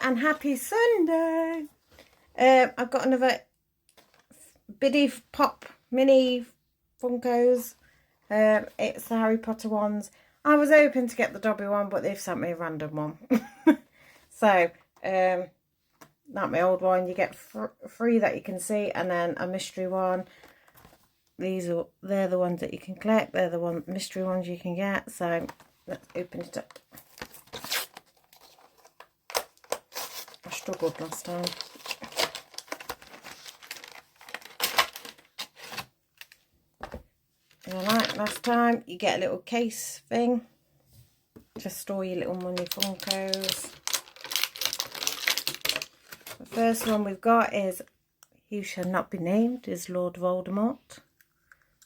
and happy Sunday. I've got another Biddy Pop mini Funkos. It's the Harry Potter ones. I was hoping to get the Dobby one, but they've sent me a random one. So, not my old one. You get three that you can see, and then a mystery one. They're the ones that you can collect. They're the mystery ones you can get. So let's open it up. I struggled last time. And like last time, you get a little case thing to store your little money Funkos. The first one we've got is "He Shall Not Be Named" is Lord Voldemort.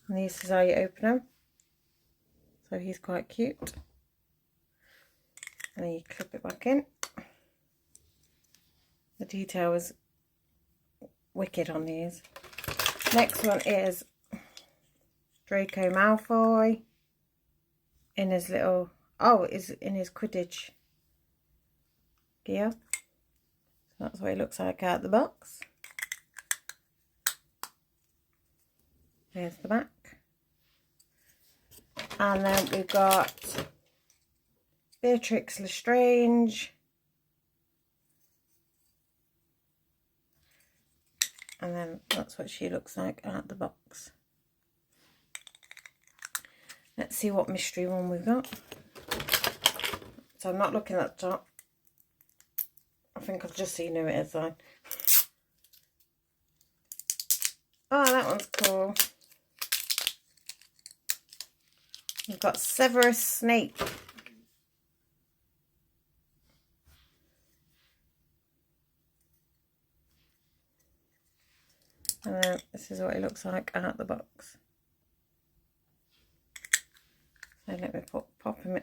And this is how you open him. So he's quite cute. And then you clip it back in. The detail is wicked on these. Next one is Draco Malfoy in his little, is in his Quidditch gear. So that's what it looks like out the box. There's the back. And then we've got Beatrix Lestrange. And then that's what she looks like out the box. Let's see what mystery one we've got. So I'm not looking at the top. I think I've just seen who it is though. Oh, that one's cool. We've got Severus Snape. And then this is what it looks like out the box. So let me pop him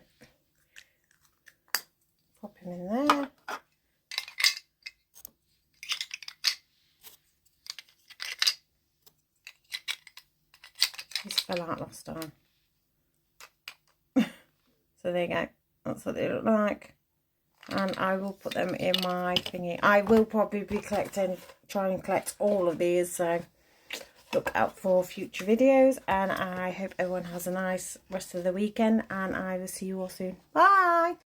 in there. These fell out last time. So there you go. That's what they look like. And I will put them in my thingy. I will probably be trying to collect all of these. So look out for future videos. And I hope everyone has a nice rest of the weekend. And I will see you all soon. Bye.